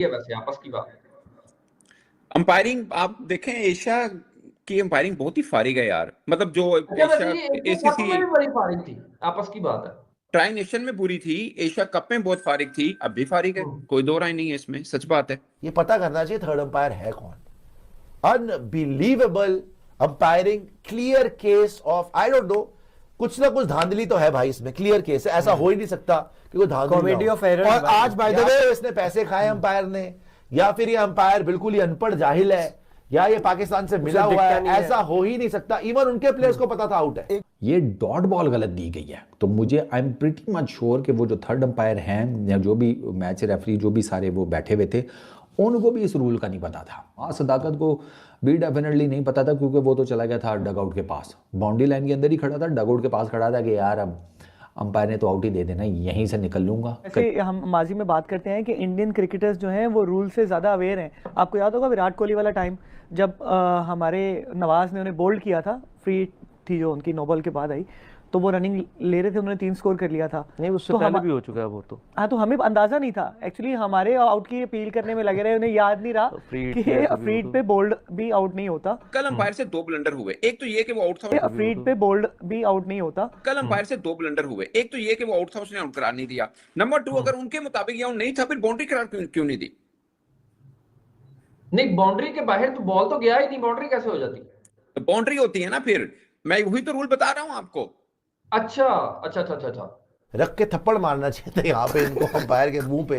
है वैसे आपस की बात। अंपायरिंग आप देखें, एशिया की अंपायरिंग बहुत ही फारिग है यार। मतलब जो अच्छा वैसे एशिया ये एशिया कप एसीसी में भी बड़ी फारिग थी, आपस की बात है। ट्राई नेशन में बुरी थी, एशिया कप में बहुत फारिग थी, अब भी फारिग है, हम्म। कोई दो राय नहीं है इसमें, सच बात है। ये पता करना चाहिए थर्ड अंपायर है कौन। Unbelievable umpiring, clear case of I don't know, कुछ ना कुछ धांधली तो है भाई इसमें, क्लियर केस है, ऐसा हो ही नहीं सकता कि कोई धांधली ना कॉमेडी हो। ऑफ एरर्स और आज बाय द भाई। वे इसने पैसे खाए अंपायर ने, या फिर ये अंपायर बिल्कुल ही अनपढ़ जाहिल है, या ये पाकिस्तान से मिला हुआ दिखता है, नहीं है। ऐसा हो ही नहीं सकता। इवन उनके प्लेयर्स को पता था आउट है। ये डॉट बॉल गलत दी गई है, तो मुझे I am pretty much sure कि वो जो थर्ड अंपायर हैं या जो भी मैच रेफरी जो भी सारे वो बैठे हुए थे, उनको भी इस रूल का नहीं पता था। हाँ, सदाकत को भी डेफिनेटली नहीं पता था, क्योंकि वो तो चला गया था डगआउट के पास, बाउंड्री लाइन के अंदर ही खड़ा था, डगआउट के पास खड़ा था कि यार अब अंपायर ने तो आउट ही दे देना, यहीं से निकल लूंगा। ऐसे हम माजी में बात करते हैं कि इंडियन क्रिकेटर्स जो हैं वो रूल से ज़्यादा अवेयर हैं। आपको याद होगा विराट कोहली वाला टाइम, जब हमारे नवाज ने उन्हें बोल्ड किया था, फ्री थी जो उनकी नो बॉल के बाद आई, तो वो रनिंग ले रहे थे, उन्होंने 3 स्कोर कर लिया था। नहीं, उससे तो पहले भी हो चुका है वो तो। हाँ, तो हमें अंदाजा नहीं था एक्चुअली, हमारे आउट की अपील करने में लगे रहे, उन्हें याद नहीं रहा कि अफरीद पे बोल्ड भी आउट नहीं होता। कल अंपायर से 2 ब्लंडर हुए, एक तो ये कि वो आउट था, अफरीद पे बोल्ड भी आउट नहीं होता। कल अंपायर से 2 ब्लंडर हुए, एक तो ये कि वो आउट था, उसने आउट करार नहीं दिया। नंबर 2, अगर उनके मुताबिक ये आउट नहीं था, फिर बाउंड्री करार क्यों नहीं दी? नहीं बाउंड्री के बाहर तो बॉल तो गया ही नहीं, बाउंड्री कैसे हो जाती? तो बाउंड्री होती है ना, फिर मैं वही तो रूल बता रहा हूं आपको। अच्छा अच्छा अच्छा अच्छा अच्छा। रख के थप्पड़ मारना चाहिए था यहाँ पे इनको अंपायर के मुंह पे।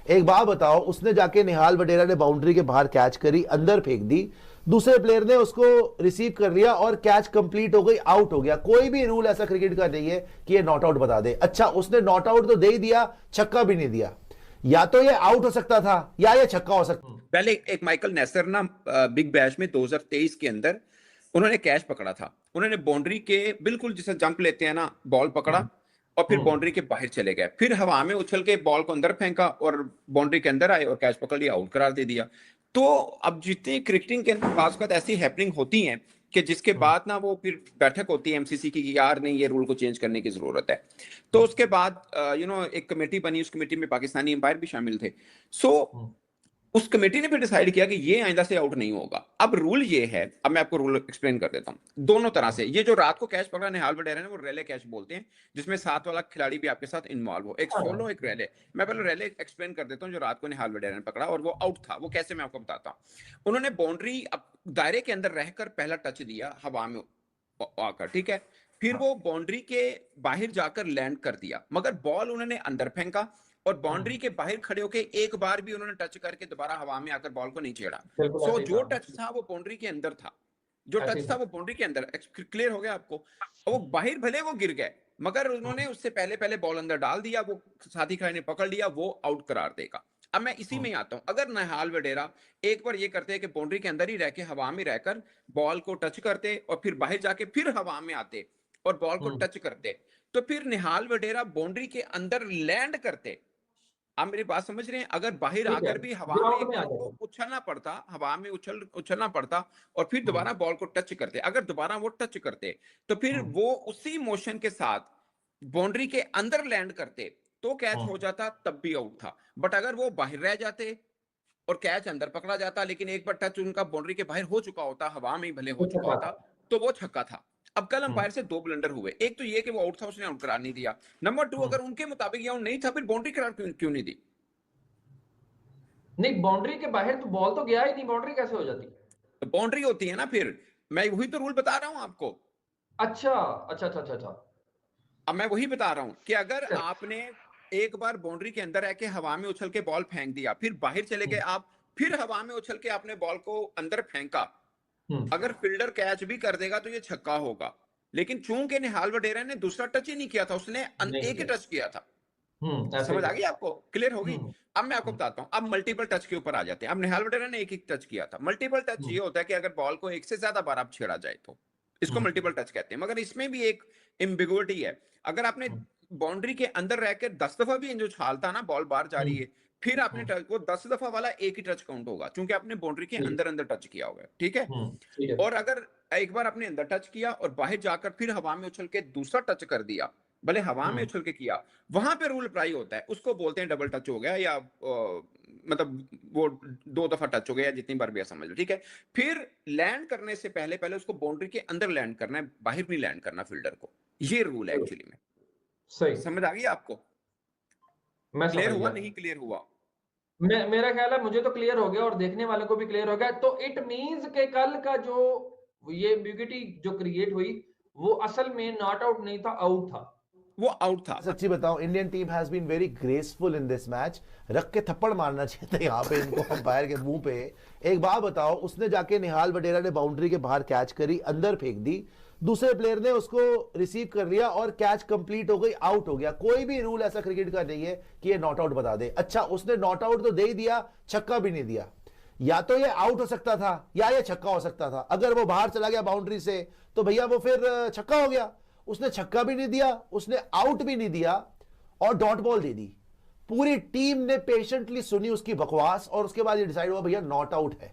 एक बात बताओ, उसने जाके निहाल वडेरा ने बाउंड्री के बाहर कैच करी, अंदर फेंक दी, दूसरे प्लेयर ने उसको रिसीव कर लिया और कैच कंप्लीट हो गई, आउट हो गया। कोई भी रूल ऐसा क्रिकेट का नहीं है कि ये नॉट आउट बता दे। अच्छा, उसने नॉट आउट तो दे ही दिया, छक्का भी नहीं दिया, या तो ये आउट हो सकता था या ये छक्का हो सकता। पहले एक माइकल नेसर ना बिग बैश में 2023 के अंदर उन्होंने कैच पकड़ा था, उन्होंने बाउंड्री के बिल्कुल जैसे जंप लेते हैं ना, बॉल पकड़ा और फिर बाउंड्री के बाहर चले गए, फिर हवा में उछल के बॉल को अंदर फेंका और बाउंड्री के अंदर आए और कैच पकड़ लिया, आउट करार दे दिया। तो अब जितनी क्रिकेटिंग के अंदर खास बात ऐसी हैपनिंग होती हैं कि जिसके बाद ना वो फिर बैठक होती है एमसीसी की, यार नहीं ये रूल को चेंज करने की जरूरत है। तो उसके बाद एक कमेटी बनी, उस कमेटी में पाकिस्तानी अंपायर भी शामिल थे। सो उस कमेटी ने फिर डिसाइड किया कि ये आइंदा से आउट नहीं होगा। अब रूल ये है, अब मैं आपको रूल एक्सप्लेन कर देता हूं दोनों तरह से। ये जो रात को कैच पकड़ा निहाल वडेरा ने, वो रेले कैच बोलते हैं, जिसमें 7 वाला खिलाड़ी भी आपके साथ इन्वॉल्व हो, एक सोलो एक रेले। मैं पहले रेले एक्सप्लेन कर देता हूं, जो रात को निहाल वडेरा ने पकड़ा और वो आउट था। वो कैसे, मैं आपको बताता हूं। उन्होंने बाउंड्री दायरे के अंदर रहकर पहला टच दिया हवा में आकर, ठीक है, फिर वो बाउंड्री के बाहर जाकर लैंड कर दिया, मगर बॉल उन्होंने अंदर फेंका और बाउंड्री के बाहर खड़े होके एक बार भी उन्होंने टच करके दोबारा हवा में आकर बॉल को नहीं छेड़ा। सो जो टच था वो बाउंड्री के अंदर था, जो टच था वो बाउंड्री के अंदर। क्लियर हो गया आपको? वो बाहर भले वो गिर गए, मगर उन्होंने उससे पहले बॉल अंदर डाल दिया, वो साथी खिलाड़ी ने पकड़ लिया, वो आउट करार देगा। अब मैं इसी में आता हूं, अगर निहाल वडेरा एक बार ये करते हैं कि बाउंड्री के अंदर ही रह के हवा में रहकर बॉल को टच करते और फिर बाहर जाके फिर हवा में आते और बॉल को टच करते, तो फिर निहाल वडेरा बाउंड्री के अंदर लैंड करते। आप मेरी बात समझ रहे हैं? अगर बाहर आकर भी हवा में उछलना पड़ता, हवा में उछलना पड़ता और फिर दोबारा बॉल को टच करते, अगर दोबारा वो टच करते तो फिर वो उसी मोशन के साथ बाउंड्री के अंदर लैंड करते तो कैच हो जाता, तब भी आउट था। बट अगर वो बाहर रह जाते और कैच अंदर पकड़ा जाता, लेकिन एक बार टच उनका बाउंड्री के बाहर हो चुका होता, हवा में भले हो चुका होता, तो वो छक्का था। अब कल अंपायर से 2 ब्लंडर हुए, एक तो ये कि वो आउट था, उसने आउट करार नहीं दिया। नंबर 2, अगर उनके मुताबिक ये आउट नहीं था, फिर बाउंड्री करार क्यों नहीं दी? नहीं बाउंड्री के बाहर तो बॉल तो गया ही नहीं, बाउंड्री कैसे हो जाती? तो बाउंड्री होती है ना, फिर मैं वही तो रूल बता रहा हूं आपको। अच्छा अच्छा अच्छा अच्छा अच्छा। अब मैं वही बता रहा हूं कि अगर आपने एक बार बाउंड्री के अंदर आके हवा में उछल के बॉल फेंक दिया, फिर बाहर चले गए आप, फिर हवा में उछल के आपने बॉल को अंदर फेंका, अगर फील्डर कैच भी कर देगा तो ये छक्का होगा। लेकिन चूंकि निहाल वडेरा ने दूसरा टच ही नहीं किया था, उसने एक ही टच किया था। समझ आ गई आपको? क्लियर होगी? अब मैं आपको बताता हूं, अब मल्टीपल टच के ऊपर आ जाते हैं। अब निहाल वडेरा ने एक टच किया था। मल्टीपल टच ये होता है कि अगर बॉल को एक से ज्यादा बार आप छेड़ा जाए तो इसको मल्टीपल टच कहते हैं। मगर इसमें भी एक एम्बिगुइटी है। अगर आपने बाउंड्री के अंदर रहकर 10 दफा भी जो छालता ना, बॉल बाहर जा रही है, फिर आपने टच, वो 10 दफा वाला एक ही टच काउंट होगा, क्योंकि आपने बाउंड्री के अंदर टच किया होगा, ठीक है। और अगर एक बार आपने अंदर टच किया और बाहर जाकर फिर हवा में उछल के दूसरा टच कर दिया, भले हवा में उछल के किया, वहां पे रूल अप्लाई होता है, उसको बोलते हैं डबल टच हो गया या मतलब वो 2 दफा टच हो गया, जितनी बार भी आप समझ लो, ठीक है। फिर लैंड करने से पहले पहले उसको बाउंड्री के अंदर लैंड करना है, बाहर नहीं लैंड करना फील्डर को। ये रूल है एक्चुअली में। सही, समझ आ गई आपको? मैं क्लियर समझ हुआ, गया। नहीं क्लियर हुआ? मेरा ख्याल है मुझे तो क्लियर हो गया और देखने वालों को भी क्लियर हो गया। तो इट मीन्स कि कल का जो ये एम्बिग्यूटी जो क्रिएट हुई, वो असल में नॉट आउट नहीं था, आउट था। वो आउट था। सच्ची बताऊं, Indian team has been very graceful in this match. रख के थप्पड़ मारना चाहिए था यहाँ पे इनको अंपायर के मुंह पे। एक बात बताओ, उसने जाके निहाल वडेरा ने बाउंड्री के बाहर कैच करी, अंदर फेंक दी, दूसरे प्लेयर ने उसको रिसीव कर लिया और कैच कंप्लीट हो गई, आउट हो गया। कोई भी रूल ऐसा क्रिकेट का नहीं है कि ये नॉट आउट बता दे। अच्छा, उसने नॉट आउट तो दे ही दिया, छक्का भी नहीं दिया। या तो ये आउट हो सकता था या ये छक्का हो सकता था। अगर वो बाहर चला गया बाउंड्री से तो भैया वो फिर छक्का हो गया। उसने छक्का भी नहीं दिया, उसने आउट भी नहीं दिया और डॉट बॉल दे दी। पूरी टीम ने पेशेंटली सुनी उसकी बकवास और उसके बाद ये डिसाइड हुआ भैया नॉट आउट है,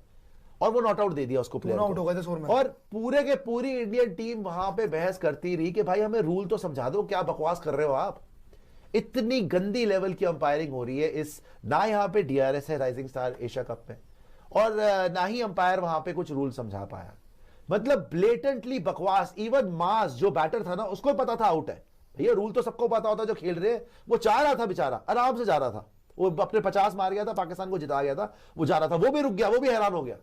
और वो नॉट आउट दे दिया उसको, प्लेयर आउट हो गए थे स्कोर में। और पूरे के पूरी इंडियन टीम वहां पे बहस करती रही कि भाई हमें रूल तो समझा दो, क्या बकवास कर रहे हो आप। इतनी गंदी लेवल की अंपायरिंग हो रही है इस, ना यहाँ पे डीआरएस है राइजिंग स्टार एशिया कप में, और ना ही अंपायर वहां पे कुछ रूल समझा पाया। मतलब ब्लेटेंटली बकवास। इवन मास जो बैटर था ना, उसको पता था आउट है। भैया रूल तो सबको पता होता जो खेल रहे हैं। वो चाह रहा था बेचारा, आराम से जा रहा था, वो अपने 50 मार गया था, पाकिस्तान को जिता गया था, वो जा रहा था, वो भी रुक गया, वो भी हैरान हो गया।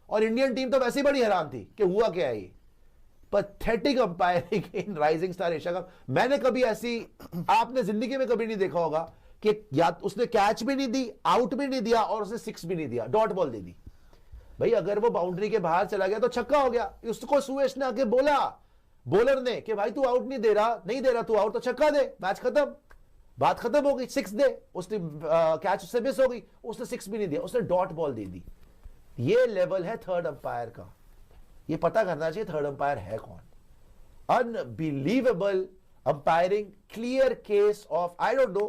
और इंडियन टीम तो वैसे ही बड़ी हैरान थी कि हुआ क्या है ये। पैथेटिक अंपायरिंग इन राइजिंग स्टार एशिया कप। मैंने कभी ऐसी, आपने जिंदगी में कभी नहीं देखा होगा कि या उसने कैच भी नहीं दी, आउट भी नहीं दिया और उसने सिक्स भी नहीं दिया, डॉट बॉल दे दी। भाई अगर वो बाउंड्री के बाहर चला गया तो छक्का हो गया। उसको सुयश ने आके बोला, बॉलर ने, कि भाई तू आउट नहीं दे रहा तू आउट, तो छक्का दे, मैच खत्म, बात खत्म हो गई, सिक्स दे। उसने कैच उससे मिस हो गई, उसने सिक्स भी नहीं दिया, उसने डॉट बॉल दे दी। ये लेवल है थर्ड अंपायर का। ये पता करना चाहिए थर्ड अंपायर है कौन। Unbelievable umpiring, clear case of, I don't know,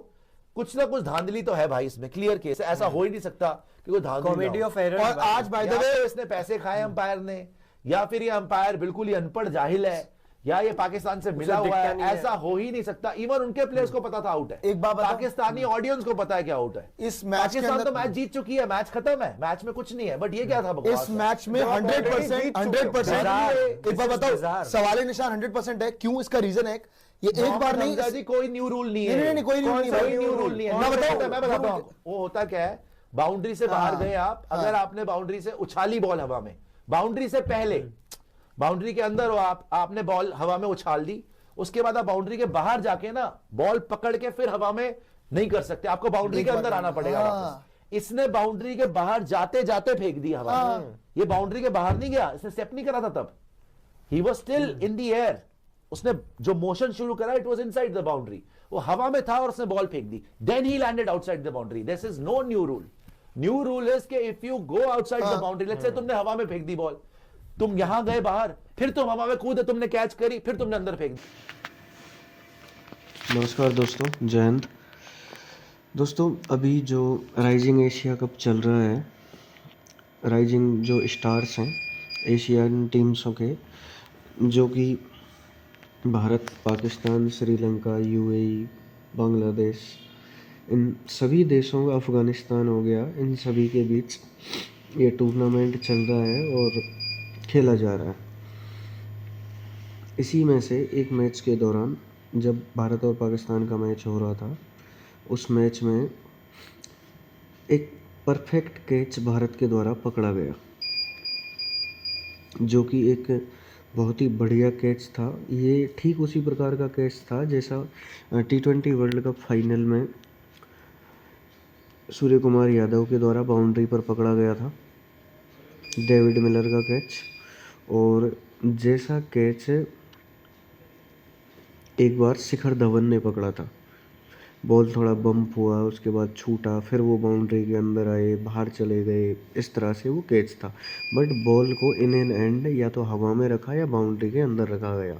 कुछ ना कुछ धांधली तो है भाई इसमें, क्लियर केस है। ऐसा हो ही नहीं सकता कि कोई धांधली कॉमेडी ना हो। Of error. और आज बाय द वे इसने पैसे खाए अंपायर ने, या फिर ये अंपायर बिल्कुल ही अनपढ़ जाहिल है, या ये पाकिस्तान से मिला हुआ दिखता है। नहीं है। ऐसा हो ही नहीं सकता। इवन उनके प्लेयर्स को पता था आउट है। एक बात बताओ, पाकिस्तानी ऑडियंस को पता है क्या आउट है। इस मैच के पाकिस्तान तो अंदर, मैच जीत चुकी है, मैच खत्म है, मैच में कुछ नहीं है। बट ये क्या था बकवास इस है। मैच में जो आप 100% already जीत चुके हो। 100% Bizarre. एक बार This is बताओ, bizarre. सवाल निशान 100% है। क्यों? इसका रीजन है ये एक बार नहीं, हमजा जी, कोई न्यू रूल नहीं है। नहीं, कोई न्यू रूल नहीं है। मैं बताऊं, मैं बताता हूं वो होता क्या है। बाउंड्री से बाहर गए आप, अगर आपने बाउंड्री से उछाली बॉल हवा में, बाउंड्री से पहले, बाउंड्री के अंदर हो आप, आपने बॉल हवा में उछाल दी, उसके बाद आप बाउंड्री के बाहर जाके ना बॉल पकड़ के फिर हवा में नहीं कर सकते, आपको बाउंड्री के अंदर आना पड़ेगा वापस। इसने बाउंड्री के बाहर जाते जाते फेंक दी हवा में। ये बाउंड्री के बाहर नहीं गया, इसने स्टेप नहीं करा था तब, he was still in the air. उसने जो मोशन शुरू करा, it was inside the boundary, वो हवा में था और उसने बॉल फेंक दी, then he landed outside the boundary. This is no new rule. New rule is कि if you go outside the boundary, let's say तुमने हवा में फेंक दी बॉल, तुम यहां गए बाहर, फिर तुम हवा में कूदे, तुमने कैच करी, फिर तुमने अंदर फेंक दी। नमस्कार दोस्तों, जय हिंद। दोस्तों, अभी जो राइजिंग एशिया कप चल रहा है, राइजिंग जो स्टार्स हैं एशियन टीम्सों के, जो कि भारत, पाकिस्तान, श्रीलंका, यूएई, बांग्लादेश, इन सभी देशों का, अफ़गानिस्तान हो गया, इन सभी के बीच ये टूर्नामेंट चल रहा है और खेला जा रहा है। इसी में से एक मैच के दौरान, जब भारत और पाकिस्तान का मैच हो रहा था, उस मैच में एक परफेक्ट कैच भारत के द्वारा पकड़ा गया, जो कि एक बहुत ही बढ़िया कैच था। ये ठीक उसी प्रकार का कैच था जैसा T20 वर्ल्ड कप फाइनल में सूर्य कुमार यादव के द्वारा बाउंड्री पर पकड़ा गया था, डेविड मिलर का कैच। और जैसा कैच एक बार शिखर धवन ने पकड़ा था, बॉल थोड़ा बम्प हुआ, उसके बाद छूटा, फिर वो बाउंड्री के अंदर आए, बाहर चले गए, इस तरह से वो कैच था। बट बॉल को इन एन एंड या तो हवा में रखा या बाउंड्री के अंदर रखा गया।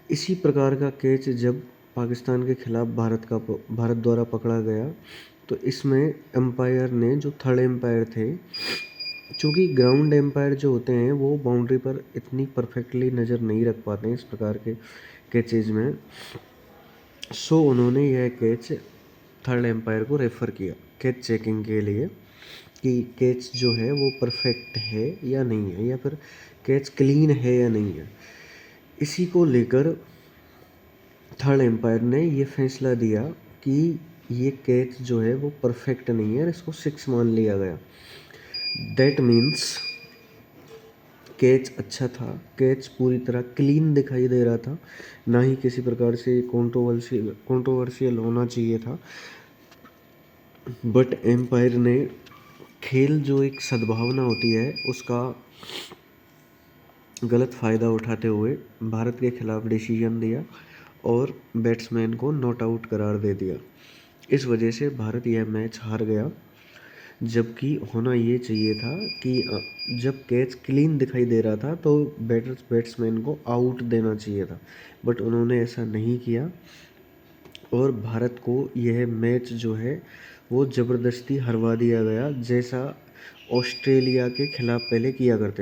इसी प्रकार का कैच जब पाकिस्तान के खिलाफ भारत द्वारा पकड़ा गया, तो इसमें एम्पायर ने, जो थर्ड एम्पायर थे, चूँकि ग्राउंड एम्पायर जो होते हैं वो बाउंड्री पर इतनी परफेक्टली नज़र नहीं रख पाते हैं इस प्रकार के कैचेज में, सो उन्होंने यह कैच थर्ड एम्पायर को रेफ़र किया कैच चेकिंग के लिए कि कैच जो है वो परफेक्ट है या नहीं है, या फिर कैच क्लीन है या नहीं है। इसी को लेकर थर्ड एम्पायर ने ये फैसला दिया कि ये कैच जो है वो परफेक्ट नहीं है और इसको 6 मान लिया गया। दैट मीन्स कैच अच्छा था, कैच पूरी तरह क्लीन दिखाई दे रहा था, ना ही किसी प्रकार से कंट्रोवर्शियल होना चाहिए था। बट एम्पायर ने खेल जो एक सद्भावना होती है उसका गलत फ़ायदा उठाते हुए भारत के खिलाफ डिसीजन दिया और बैट्समैन को नॉट आउट करार दे दिया। इस वजह से भारत यह मैच हार गया, जबकि होना ये चाहिए था कि जब कैच क्लीन दिखाई दे रहा था तो बैट्समैन को आउट देना चाहिए था, बट उन्होंने ऐसा नहीं किया और भारत को यह मैच जो है वो ज़बरदस्ती हरवा दिया गया, जैसा ऑस्ट्रेलिया के खिलाफ पहले किया करते